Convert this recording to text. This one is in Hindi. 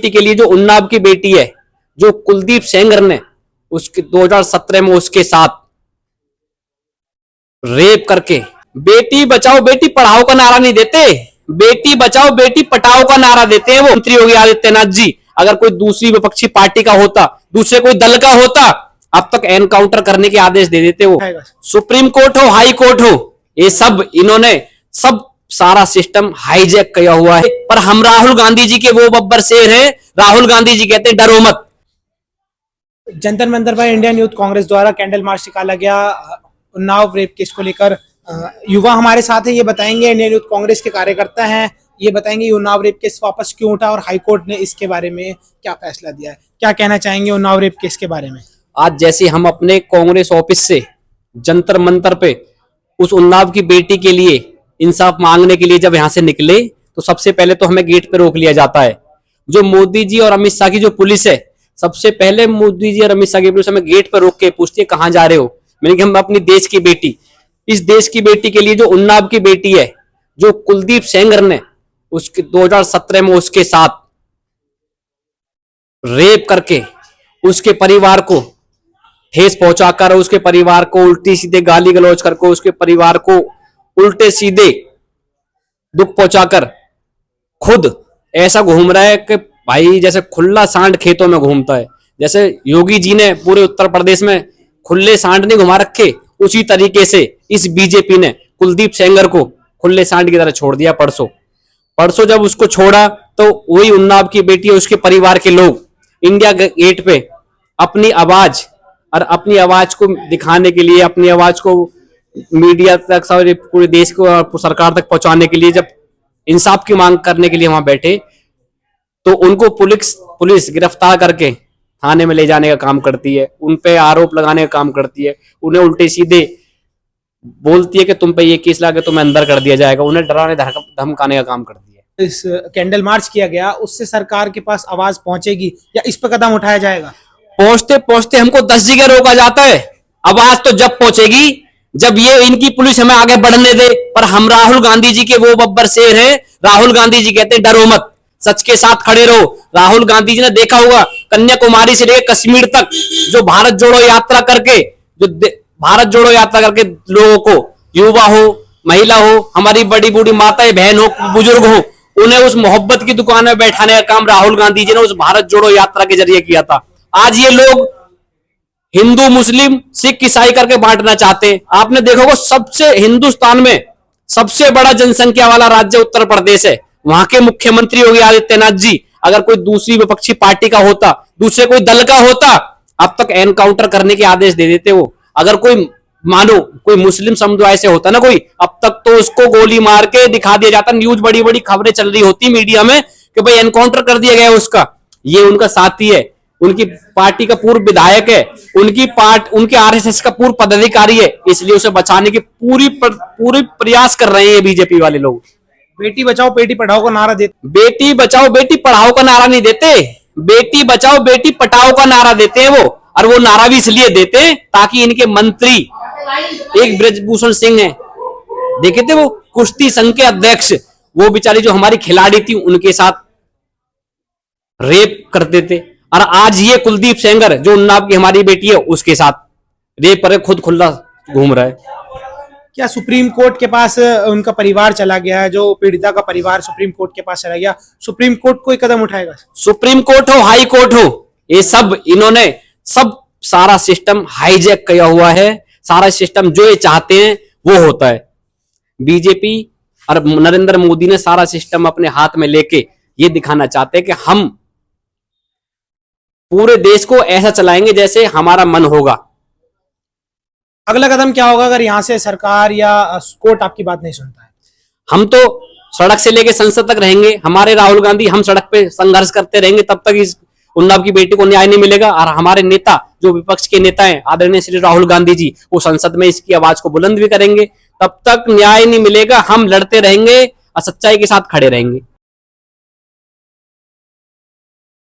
के लिए जो उन्नाव की बेटी है, जो कुलदीप सेंगर ने उसके 2017 में उसके साथ रेप करके, बेटी बचाओ बेटी पढ़ाओ का नारा नहीं देते, बेटी बचाओ बेटी पटाओ का नारा देते हैं वो मंत्री योगी आदित्यनाथ जी। अगर कोई दूसरी विपक्षी पार्टी का होता, दूसरे कोई दल का होता, अब तक एनकाउंटर करने के आदेश दे देते वो। सुप्रीम कोर्ट हो, हाई कोर्ट हो, ये सब इन्होंने सब सारा सिस्टम हाईजैक किया हुआ है। पर हम राहुल गांधी जी के वो बब्बर शेर हैं। राहुल गांधी जी कहते हैं डरो मत। जंतर मंतर पर इंडियन यूथ कांग्रेस द्वारा कैंडल मार्च निकाला गया उन्नाव रेप केस को लेकर। युवा हमारे साथ है, ये बताएंगे, इंडियन यूथ कांग्रेस के कार्यकर्ता हैं, ये बताएंगे उन्नाव रेप केस वापस क्यों उठा और हाईकोर्ट ने इसके बारे में क्या फैसला दिया है। क्या कहना चाहेंगे उन्नाव रेप केस के बारे में? आज जैसे हम अपने कांग्रेस ऑफिस से जंतर मंतर पे उस उन्नाव की बेटी के लिए इंसाफ मांगने के लिए जब यहां से निकले, तो सबसे पहले तो हमें गेट पे रोक लिया जाता है। जो मोदी जी और अमित शाह की जो पुलिस है, सबसे पहले मोदी जी और अमित शाह की पुलिस हमें गेट पर रोक के पूछती है कहां जा रहे हो। मैंने कहा हम अपनी देश की बेटी, इस देश की बेटी के लिए जो उन्नाव की बेटी है, जो कुलदीप सेंगर ने उसके 2017 में उसके साथ रेप करके उसके परिवार को ठेस पहुंचाकर, उसके परिवार को उल्टी सीधे गाली गलौज करके, उसके परिवार को उल्टे सीधे दुख पहुंचाकर खुद ऐसा घूम रहा है कि भाई जैसे खुला सांड खेतों में घूमता है। जैसे योगी जी ने पूरे उत्तर प्रदेश में खुले सांड नहीं घुमा रखे, उसी तरीके से इस बीजेपी ने कुलदीप सेंगर को खुले सांड की तरह छोड़ दिया। परसों जब उसको छोड़ा तो वही उन्नाव की बेटी और उसके परिवार के लोग इंडिया गेट पे अपनी आवाज और अपनी आवाज को दिखाने के लिए, अपनी आवाज को मीडिया तक, सारे पूरे देश को, सरकार तक पहुंचाने के लिए जब इंसाफ की मांग करने के लिए वहां बैठे, तो उनको पुलिस गिरफ्तार करके थाने में ले जाने का काम करती है, उन पे आरोप लगाने का काम करती है, उन्हें उल्टे सीधे बोलती है कि तुम पे ये केस लगा के तुम्हें अंदर कर दिया जाएगा, उन्हें डराने धमकाने का काम करती है। इस कैंडल मार्च किया गया, उससे सरकार के पास आवाज पहुंचेगी या इस पर कदम उठाया जाएगा? पहुंचते पहुंचते हमको 10 जगह रोका जाता है। आवाज तो जब पहुंचेगी जब ये इनकी पुलिस हमें आगे बढ़ने दे। पर हम राहुल गांधी जी के वो बब्बर शेर हैं। राहुल गांधी जी कहते हैं डरो मत, सच के साथ खड़े रहो। राहुल गांधी जी ने देखा होगा कन्याकुमारी से लेकर कश्मीर तक जो भारत जोड़ो यात्रा करके, लोगों को, युवा हो, महिला हो, हमारी बड़ी बूढ़ी माताएं बहन हो, बुजुर्ग हो, उन्हें उस मोहब्बत की दुकान में बैठाने का काम राहुल गांधी जी ने उस भारत जोड़ो यात्रा के जरिए किया था। आज ये लोग हिंदू, मुस्लिम, सिख, ईसाई करके बांटना चाहते हैं। आपने देखा होगा सबसे हिंदुस्तान में सबसे बड़ा जनसंख्या वाला राज्य उत्तर प्रदेश है। वहां के मुख्यमंत्री योगी आदित्यनाथ जी, अगर कोई दूसरी विपक्षी पार्टी का होता, दूसरे कोई दल का होता, अब तक एनकाउंटर करने के आदेश दे देते वो। अगर कोई मानो कोई मुस्लिम समुदाय से होता ना कोई, अब तक तो उसको गोली मार के दिखा दिया जाता। न्यूज बड़ी बड़ी खबरें चल रही होती मीडिया में कि भाई एनकाउंटर कर दिया गया उसका। ये उनका साथी है, उनकी पार्टी का पूर्व विधायक है, उनके आरएसएस का पूर्व पदाधिकारी है, इसलिए उसे बचाने की पूरी प्रयास कर रहे हैं बीजेपी वाले लोग। बेटी बचाओ बेटी पढ़ाओ का नारा देते, बेटी बचाओ बेटी पढ़ाओ का नारा नहीं देते, बेटी बचाओ बेटी पटाओ का नारा देते हैं वो। और वो नारा भी इसलिए देते हैं ताकि इनके मंत्री एक ब्रजभूषण सिंह है, देखे थे वो कुश्ती संघ के अध्यक्ष, वो बेचारी जो हमारी खिलाड़ी थी उनके साथ रेप करते थे। और आज ये कुलदीप सेंगर जो उन्नाव की हमारी बेटी है उसके साथ रेप करे, खुद खुला घूम रहा है। क्या सुप्रीम कोर्ट के पास उनका परिवार चला गया है? जो पीड़िता का परिवार सुप्रीम कोर्ट के पास चला गया, सुप्रीम कोर्ट कोई कदम उठाएगा? सुप्रीम कोर्ट हो, हाई कोर्ट हो, ये सब इन्होंने सब सारा सिस्टम हाईजैक किया हुआ है। सारा सिस्टम जो ये चाहते हैं वो होता है। बीजेपी और नरेंद्र मोदी ने सारा सिस्टम अपने हाथ में लेके ये दिखाना चाहते हैं कि हम पूरे देश को ऐसा चलाएंगे जैसे हमारा मन होगा। अगला कदम क्या होगा अगर यहाँ से सरकार या कोर्ट आपकी बात नहीं सुनता है? हम तो सड़क से लेके संसद तक रहेंगे। हमारे राहुल गांधी, हम सड़क पे संघर्ष करते रहेंगे तब तक इस उन्नाव की बेटी को न्याय नहीं मिलेगा। और हमारे नेता जो विपक्ष के नेता हैं आदरणीय श्री राहुल गांधी जी, वो संसद में इसकी आवाज को बुलंद भी करेंगे। तब तक न्याय नहीं मिलेगा, हम लड़ते रहेंगे और सच्चाई के साथ खड़े रहेंगे।